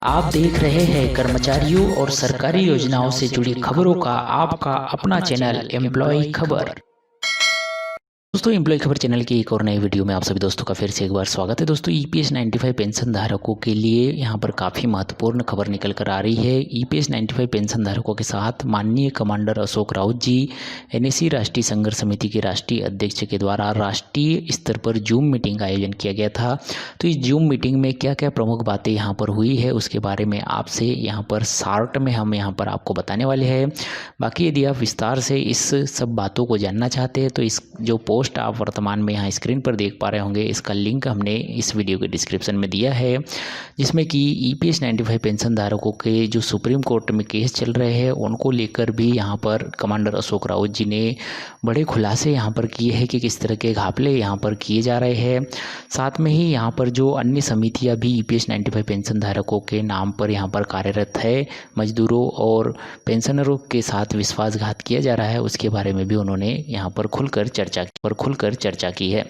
आप देख रहे हैं कर्मचारियों और सरकारी योजनाओं से जुड़ी खबरों का आपका अपना चैनल एम्प्लॉय खबर। दोस्तों, एम्प्लॉय खबर चैनल की एक और नई वीडियो में आप सभी दोस्तों का फिर से एक बार स्वागत है। दोस्तों, ईपीएस 95 पेंशन धारकों के लिए यहां पर काफ़ी महत्वपूर्ण खबर निकल कर आ रही है। ईपीएस 95 पेंशन धारकों के साथ माननीय कमांडर अशोक राउत जी, एनएसी राष्ट्रीय संघर्ष समिति के राष्ट्रीय अध्यक्ष के द्वारा राष्ट्रीय स्तर पर जूम मीटिंग का आयोजन किया गया था। तो इस जूम मीटिंग में क्या क्या प्रमुख बातें यहाँ पर हुई है उसके बारे में आपसे यहाँ पर शार्ट में हम यहाँ पर आपको बताने वाले हैं। बाकी यदि आप विस्तार से इस सब बातों को जानना चाहते हैं तो इस जो पोस्ट आप वर्तमान में यहाँ स्क्रीन पर देख पा रहे होंगे, इसका लिंक हमने इस वीडियो के डिस्क्रिप्शन में दिया है, जिसमें कि ईपीएस 95 पेंशन धारकों के जो सुप्रीम कोर्ट में केस चल रहे हैं उनको लेकर भी यहाँ पर कमांडर अशोक राउत जी ने बड़े खुलासे यहाँ पर किए हैं कि किस तरह के घपले यहाँ पर किए जा रहे हैं। साथ में ही यहाँ पर जो अन्य समितियाँ भी ईपीएस 95 पेंशन धारकों के नाम पर यहाँ पर कार्यरत है, मजदूरों और पेंशनरों के साथ विश्वासघात किया जा रहा है, उसके बारे में भी उन्होंने यहाँ पर खुलकर चर्चा की है।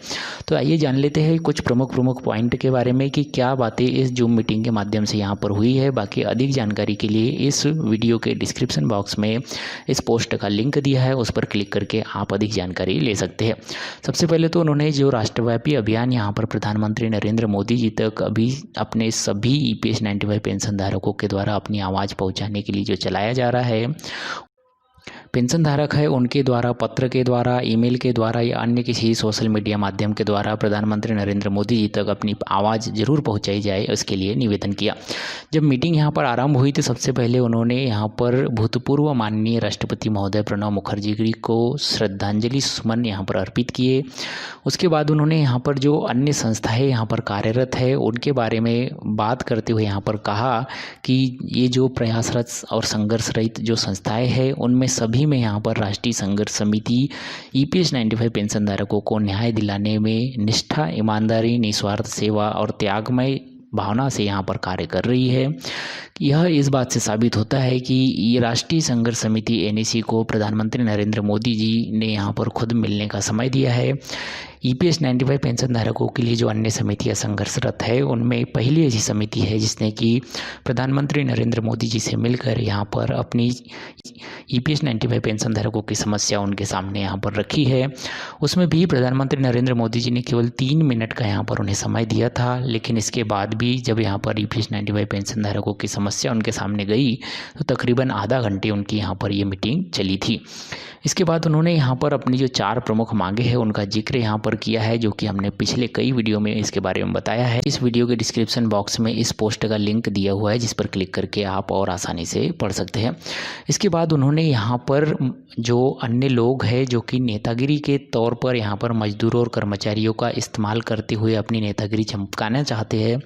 तो आइए जान लेते हैं कुछ प्रमुख पॉइंट के बारे में कि क्या बातें इस जूम मीटिंग के माध्यम से यहाँ पर हुई है। बाकी अधिक जानकारी के लिए इस वीडियो के डिस्क्रिप्शन बॉक्स में इस पोस्ट का लिंक दिया है, उस पर क्लिक करके आप अधिक जानकारी ले सकते हैं। सबसे पहले तो उन्होंने जो राष्ट्रव्यापी अभियान यहाँ पर प्रधानमंत्री नरेंद्र मोदी जी तक अभी अपने सभी ईपीएस 95 पेंशन धारकों के द्वारा अपनी आवाज़ पहुँचाने के लिए जो चलाया जा रहा है, पेंशन धारक है उनके द्वारा पत्र के द्वारा, ईमेल के द्वारा या अन्य किसी सोशल मीडिया माध्यम के द्वारा प्रधानमंत्री नरेंद्र मोदी जी तक अपनी आवाज़ जरूर पहुंचाई जाए, उसके लिए निवेदन किया। जब मीटिंग यहां पर आरंभ हुई तो सबसे पहले उन्होंने यहां पर भूतपूर्व माननीय राष्ट्रपति महोदय प्रणब मुखर्जी जी को श्रद्धांजलि सुमन यहां पर अर्पित किए। उसके बाद उन्होंने यहाँ पर जो अन्य संस्थाएँ यहाँ पर कार्यरत है उनके बारे में बात करते हुए यहाँ पर कहा कि ये जो प्रयासरत और संघर्ष रहित जो संस्थाएँ हैं उनमें सभी में यहाँ पर राष्ट्रीय संघर्ष समिति ईपीएस 95 पेंशन धारकों को न्याय दिलाने में निष्ठा, ईमानदारी, निस्वार्थ सेवा और त्यागमय भावना से यहाँ पर कार्य कर रही है। यह इस बात से साबित होता है कि ये राष्ट्रीय संघर्ष समिति एनएसी को प्रधानमंत्री नरेंद्र मोदी जी ने यहाँ पर खुद मिलने का समय दिया है। ईपीएस 95 पेंशन धारकों के लिए जो अन्य समितियाँ संघर्षरत है उनमें पहली ऐसी समिति है जिसने कि प्रधानमंत्री नरेंद्र मोदी जी से मिलकर यहाँ पर अपनी ईपीएस 95 पेंशन धारकों की समस्या उनके सामने यहाँ पर रखी है। उसमें भी प्रधानमंत्री नरेंद्र मोदी जी ने केवल 3 मिनट का यहाँ पर उन्हें समय दिया था, लेकिन इसके बाद भी जब यहाँ पर ईपीएस 95 पेंशन धारकों की समस्या उनके सामने गई तो तकरीबन आधा घंटे उनकी यहाँ पर ये मीटिंग चली थी। इसके बाद उन्होंने यहाँ पर अपनी जो 4 प्रमुख मांगे हैं उनका जिक्र यहाँ पर किया है, जो कि हमने पिछले कई वीडियो में इसके बारे में बताया है। इस वीडियो के डिस्क्रिप्शन बॉक्स में इस पोस्ट का लिंक दिया हुआ है, जिस पर क्लिक करके आप और आसानी से पढ़ सकते हैं। इसके बाद उन्होंने यहाँ पर जो अन्य लोग हैं जो कि नेतागिरी के तौर पर यहाँ पर मजदूरों और कर्मचारियों का इस्तेमाल करते हुए अपनी नेतागिरी चमकाना चाहते हैं,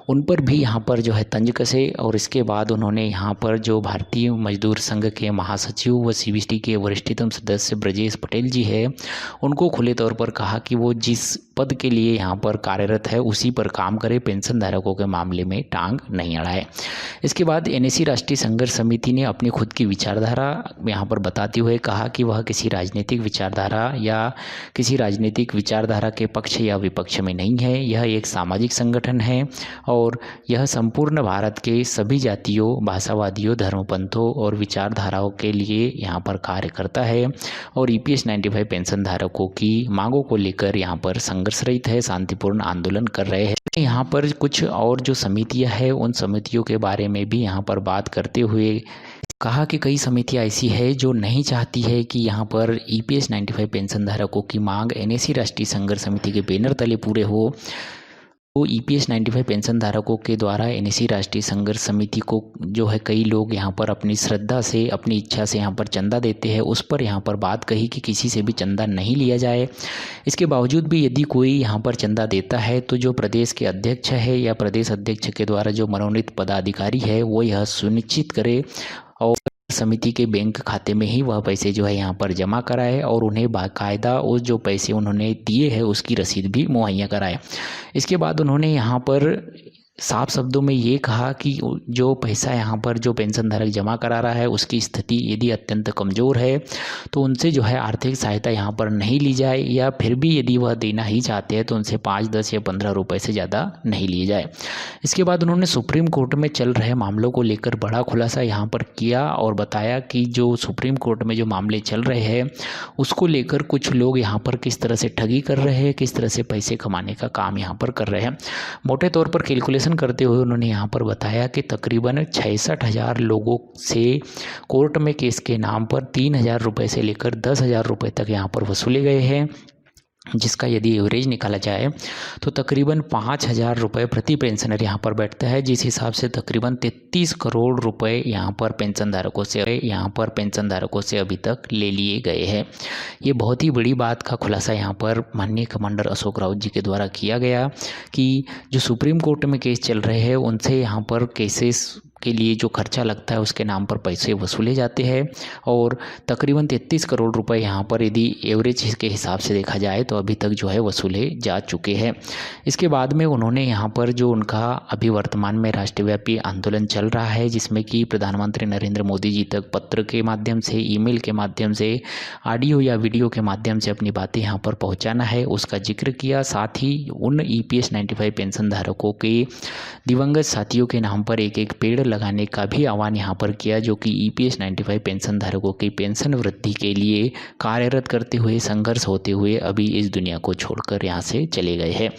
उन पर भी यहाँ पर जो है तंज कसे। और इसके बाद उन्होंने यहाँ पर जो भारतीय मजदूर संघ के महासचिव व सीबीटी के वरिष्ठतम सदस्य ब्रजेश पटेल जी है उनको खुले तौर पर कहा कि वो जिस पद के लिए यहाँ पर कार्यरत है उसी पर काम करे, पेंशन धारकों के मामले में टांग नहीं अड़ाए। इसके बाद एनएसी राष्ट्रीय संघर्ष समिति ने अपनी खुद की विचारधारा यहाँ पर बताते हुए कहा कि वह किसी राजनीतिक विचारधारा या किसी राजनीतिक विचारधारा के पक्ष या विपक्ष में नहीं है। यह एक सामाजिक संगठन है और यह संपूर्ण भारत के सभी जातियों, भाषावादियों, धर्मपंथों और विचारधाराओं के लिए यहाँ पर कार्य करता है और ईपीएस 95 पेंशन धारकों की मांगों को लेकर यहाँ पर संघर्ष रहित है, शांतिपूर्ण आंदोलन कर रहे हैं। यहाँ पर कुछ और जो समितियाँ हैं उन समितियों के बारे में भी यहाँ पर बात करते हुए कहा कि कई समितियां ऐसी है जो नहीं चाहती है कि यहाँ पर ईपीएस 95 पेंशन धारकों की मांग एनएसी राष्ट्रीय संघर्ष समिति के बैनर तले पूरे हो। तो ईपीएस 95 पेंशन धारकों के द्वारा एनएसी राष्ट्रीय संघर्ष समिति को जो है कई लोग यहाँ पर अपनी श्रद्धा से, अपनी इच्छा से यहाँ पर चंदा देते हैं, उस पर यहाँ पर बात कही कि किसी से भी चंदा नहीं लिया जाए। इसके बावजूद भी यदि कोई यहाँ पर चंदा देता है तो जो प्रदेश के अध्यक्ष है या प्रदेश अध्यक्ष के द्वारा जो मनोनीत पदाधिकारी है वो यह सुनिश्चित करे और समिति के बैंक खाते में ही वह पैसे जो है यहाँ पर जमा कराए और उन्हें बाकायदा उस जो पैसे उन्होंने दिए हैं उसकी रसीद भी मुहैया कराए। इसके बाद उन्होंने यहाँ पर साफ शब्दों में ये कहा कि जो पैसा यहाँ पर जो पेंशन धारक जमा करा रहा है उसकी स्थिति यदि अत्यंत कमज़ोर है तो उनसे जो है आर्थिक सहायता यहाँ पर नहीं ली जाए, या फिर भी यदि वह देना ही चाहते हैं तो उनसे 5, 10 या 15 रुपये से ज़्यादा नहीं लिए जाए। इसके बाद उन्होंने सुप्रीम कोर्ट में चल रहे मामलों को लेकर बड़ा खुलासा यहाँ पर किया और बताया कि जो सुप्रीम कोर्ट में जो मामले चल रहे हैं उसको लेकर कुछ लोग यहाँ पर किस तरह से ठगी कर रहे हैं, किस तरह से पैसे कमाने का काम यहाँ पर कर रहे हैं। मोटे तौर पर कैलकुलेशन करते हुए उन्होंने यहाँ पर बताया कि तकरीबन 66,000 लोगों से कोर्ट में केस के नाम पर 3,000 रुपये से लेकर 10,000 रुपये तक यहाँ पर वसूले गए हैं, जिसका यदि एवरेज निकाला जाए तो तकरीबन 5,000 रुपये प्रति पेंशनर यहाँ पर बैठता है, जिस हिसाब से तकरीबन 33 करोड़ रुपए यहाँ पर पेंशनधारकों से अभी तक ले लिए गए हैं। ये बहुत ही बड़ी बात का खुलासा यहाँ पर माननीय कमांडर अशोक राउत जी के द्वारा किया गया कि जो सुप्रीम कोर्ट में केस चल रहे हैं उनसे यहाँ पर केसेस के लिए जो खर्चा लगता है उसके नाम पर पैसे वसूले जाते हैं, और तकरीबन 33 करोड़ रुपए यहाँ पर यदि एवरेज के हिसाब से देखा जाए तो अभी तक जो है वसूले जा चुके हैं। इसके बाद में उन्होंने यहाँ पर जो उनका अभी वर्तमान में राष्ट्रव्यापी आंदोलन चल रहा है, जिसमें कि प्रधानमंत्री नरेंद्र मोदी जी तक पत्र के माध्यम से, ईमेल के माध्यम से, ऑडियो या वीडियो के माध्यम से अपनी बातें यहाँ पर पहुँचाना है, उसका जिक्र किया। साथ ही उन EPS 95 पेंशन धारकों के दिवंगत साथियों के नाम पर एक पेड़ लगाने का भी आह्वान यहाँ पर किया, जो कि EPS 95 पेंशन धारकों की पेंशन वृद्धि के लिए कार्यरत करते हुए, संघर्ष होते हुए अभी इस दुनिया को छोड़कर यहाँ से चले गए हैं।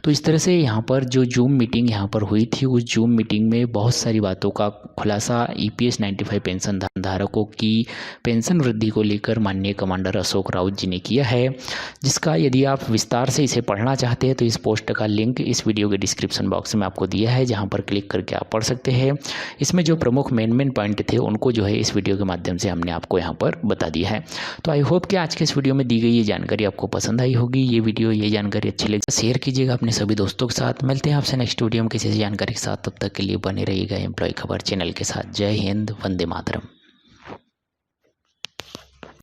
तो इस तरह से यहाँ पर जो जूम मीटिंग यहाँ पर हुई थी, उस जूम मीटिंग में बहुत सारी बातों का खुलासा EPS 95 पेंशन धारकों की पेंशन वृद्धि को लेकर माननीय कमांडर अशोक राउत जी ने किया है, जिसका यदि आप विस्तार से इसे पढ़ना चाहते हैं तो इस पोस्ट का लिंक इस वीडियो के डिस्क्रिप्शन बॉक्स में आपको दिया है, जहाँ पर क्लिक करके आप पढ़ सकते हैं। इसमें जो प्रमुख मेन पॉइंट थे उनको जो है इस वीडियो के माध्यम से हमने आपको यहाँ पर बता दिया है। तो आई होप कि आज के इस वीडियो में दी गई ये जानकारी आपको पसंद आई होगी। ये जानकारी अच्छी लगी शेयर कीजिएगा अपने सभी दोस्तों के साथ। मिलते हैं आपसे नेक्स्ट वीडियो में किसी जानकारी के साथ, तब तक के लिए बने रहिएगा एम्प्लॉय खबर चैनल के साथ। जय हिंद, वंदे मातरम।